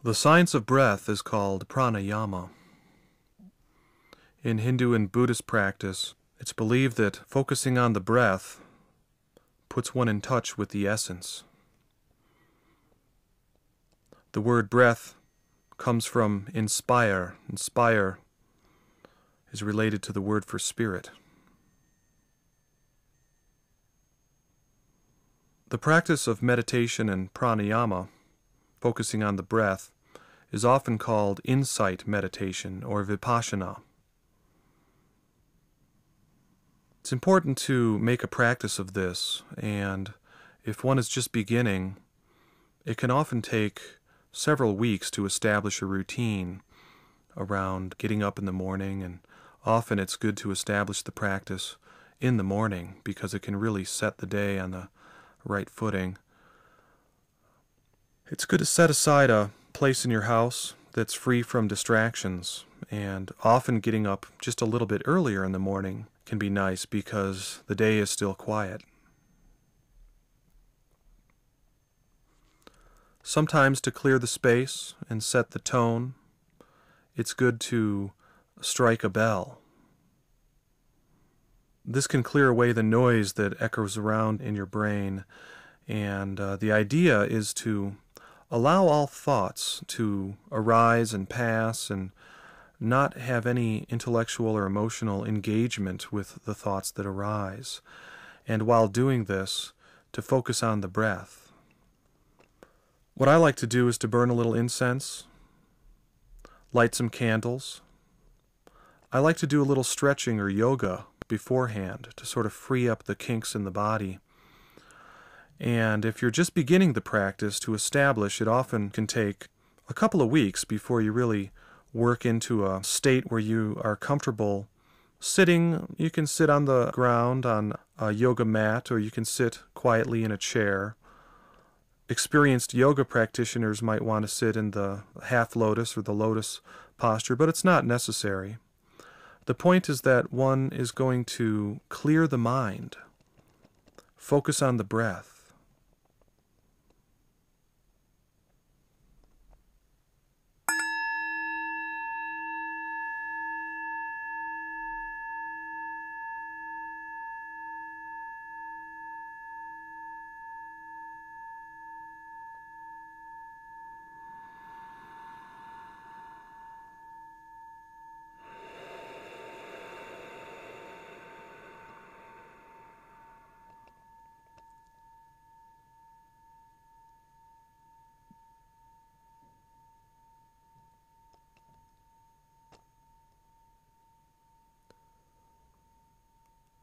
The science of breath is called pranayama. In Hindu and Buddhist practice, it's believed that focusing on the breath puts one in touch with the essence. The word breath comes from inspire. Inspire is related to the word for spirit. The practice of meditation and pranayama, focusing on the breath, is often called insight meditation or vipassana. It's important to make a practice of this, and if one is just beginning, it can often take several weeks to establish a routine around getting up in the morning, and often it's good to establish the practice in the morning because it can really set the day on the right footing. It's good to set aside a place in your house that's free from distractions, and often getting up just a little bit earlier in the morning can be nice because the day is still quiet. Sometimes to clear the space and set the tone, it's good to strike a bell. This can clear away the noise that echoes around in your brain, and the idea is to allow all thoughts to arise and pass and not have any intellectual or emotional engagement with the thoughts that arise. And while doing this, to focus on the breath. What I like to do is to burn a little incense, light some candles. I like to do a little stretching or yoga beforehand to sort of free up the kinks in the body. And if you're just beginning the practice to establish, it often can take a couple of weeks before you really work into a state where you are comfortable sitting. You can sit on the ground on a yoga mat, or you can sit quietly in a chair. Experienced yoga practitioners might want to sit in the half lotus or the lotus posture, but it's not necessary. The point is that one is going to clear the mind, focus on the breath.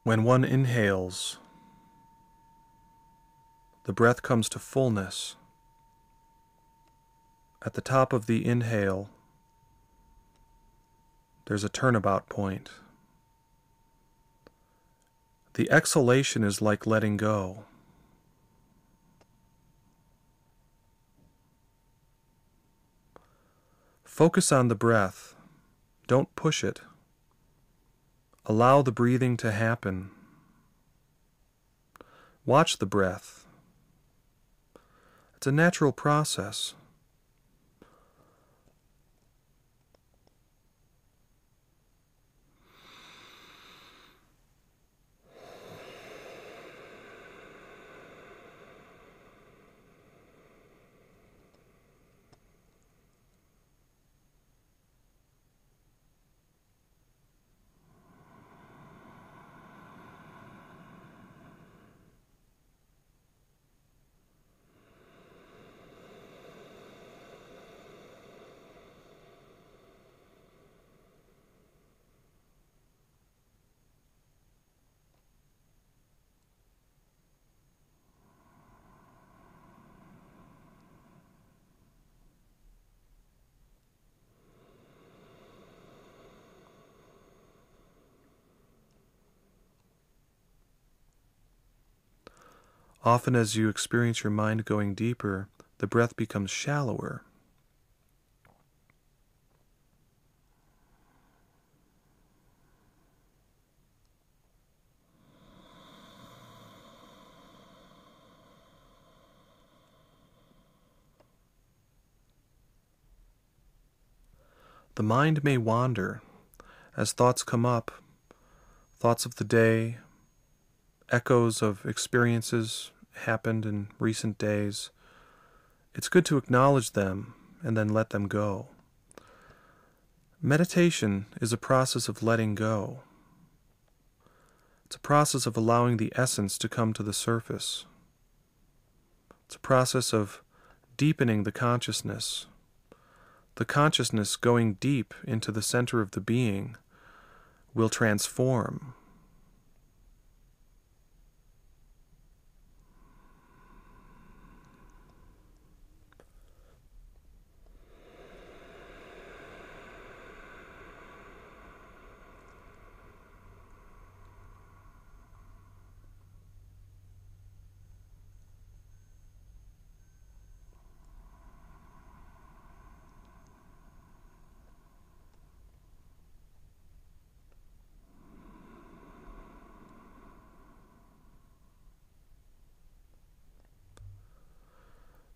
When one inhales, the breath comes to fullness. At the top of the inhale, there's a turnabout point. The exhalation is like letting go. Focus on the breath. Don't push it. Allow the breathing to happen. Watch the breath. It's a natural process. Often as you experience your mind going deeper, the breath becomes shallower. The mind may wander as thoughts come up, thoughts of the day, echoes of experiences happened in recent days. It's good to acknowledge them and then let them go. Meditation is a process of letting go. It's a process of allowing the essence to come to the surface. It's a process of deepening the consciousness going deep into the center of the being will transform.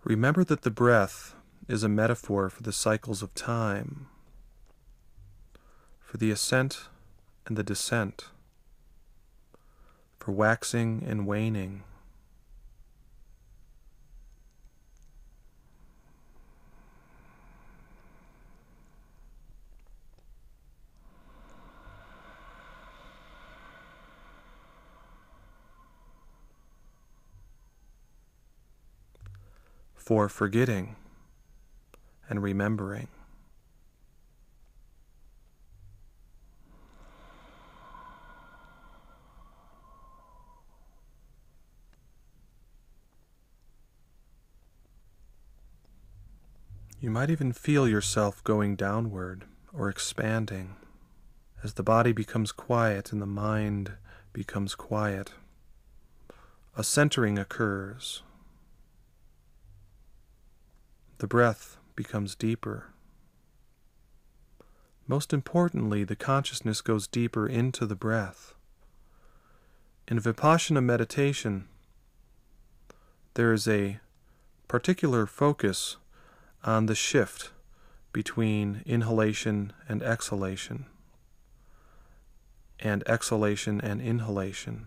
Remember that the breath is a metaphor for the cycles of time, for the ascent and the descent, for waxing and waning. For forgetting and remembering. You might even feel yourself going downward or expanding as the body becomes quiet and the mind becomes quiet. A centering occurs. The breath becomes deeper. Most importantly, the consciousness goes deeper into the breath. In Vipassana meditation, there is a particular focus on the shift between inhalation and exhalation and inhalation.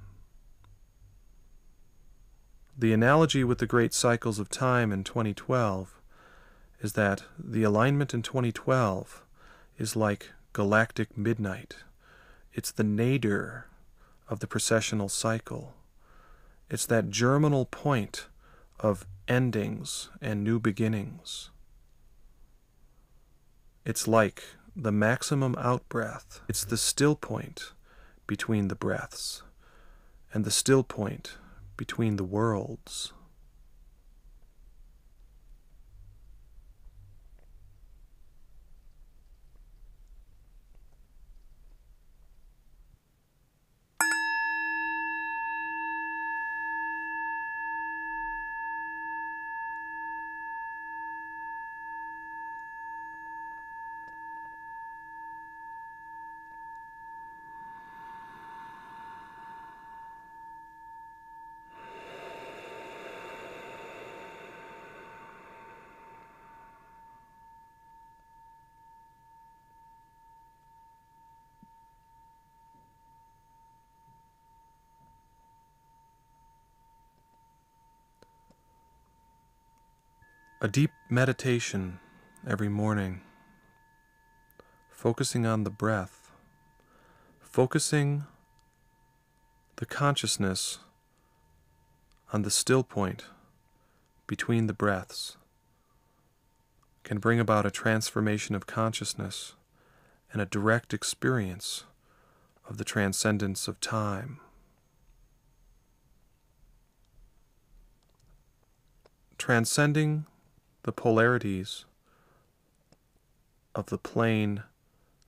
The analogy with the great cycles of time in 2012 is that the alignment in 2012 is like galactic midnight. It's the nadir of the precessional cycle. It's that germinal point of endings and new beginnings. It's like the maximum out-breath. It's the still point between the breaths and the still point between the worlds. A deep meditation every morning, focusing on the breath, focusing the consciousness on the still point between the breaths, can bring about a transformation of consciousness and a direct experience of the transcendence of time. Transcending the polarities of the plane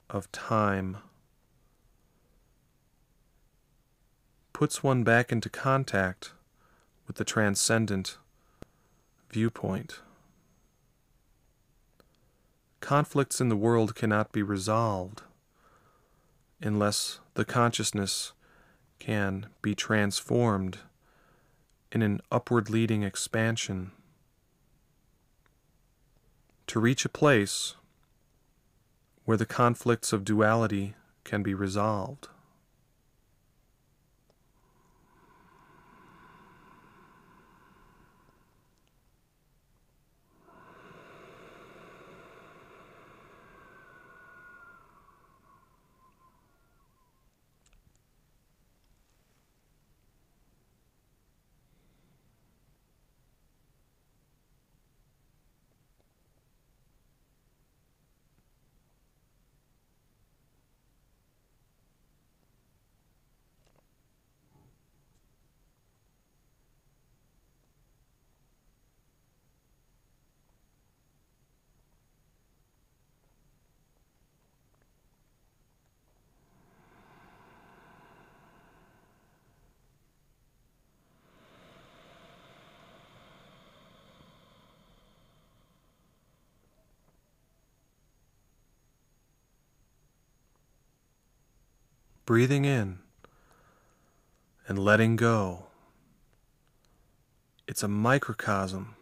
of time puts one back into contact with the transcendent viewpoint. Conflicts in the world cannot be resolved unless the consciousness can be transformed in an upward-leading expansion to reach a place where the conflicts of duality can be resolved. Breathing in and letting go. It's a microcosm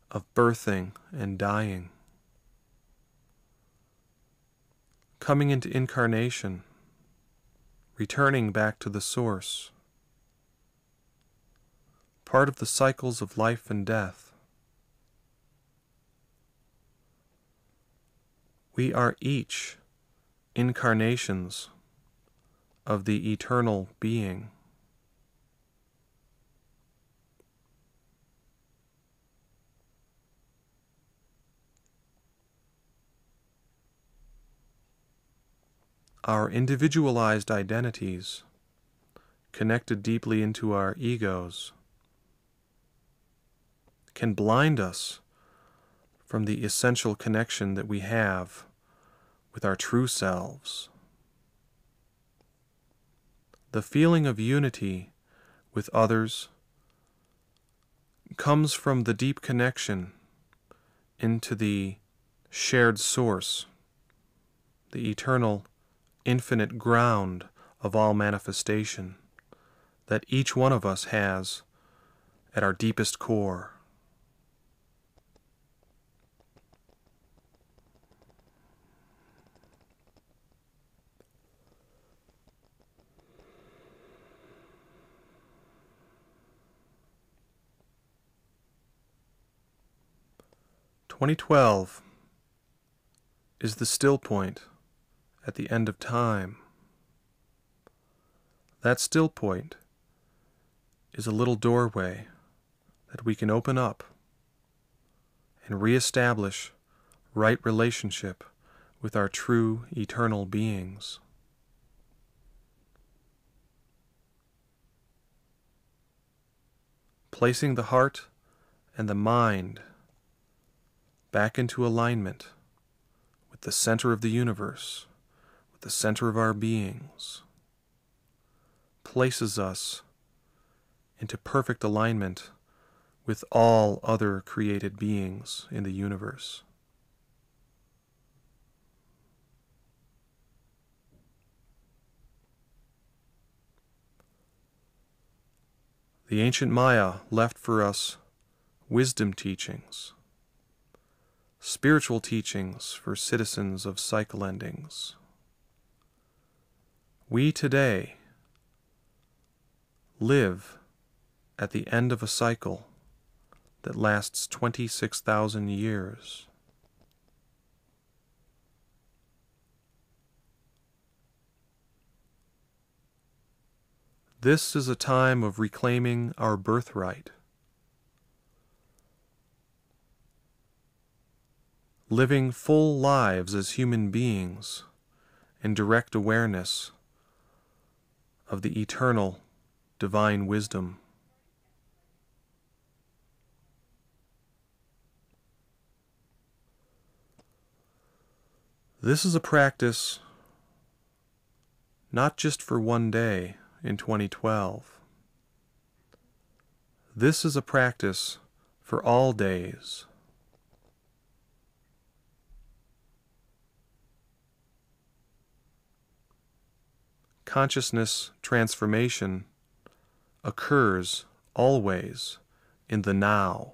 of birthing and dying. Coming into incarnation, returning back to the source. Part of the cycles of life and death. We are each incarnations of the eternal being. Our individualized identities, connected deeply into our egos, can blind us from the essential connection that we have with our true selves. The feeling of unity with others comes from the deep connection into the shared source, the eternal, infinite ground of all manifestation that each one of us has at our deepest core. "2012 is the still point at the end of time. That still point is a little doorway that we can open up and reestablish right relationship with our true eternal beings. Placing the heart and the mind back into alignment with the center of the universe, with the center of our beings, places us into perfect alignment with all other created beings in the universe. The ancient Maya left for us wisdom teachings, spiritual teachings for citizens of cycle endings. We today live at the end of a cycle that lasts 26,000 years. This is a time of reclaiming our birthright, living full lives as human beings in direct awareness of the eternal divine wisdom. This is a practice not just for one day in 2012. This is a practice for all days. Consciousness transformation occurs always in the now.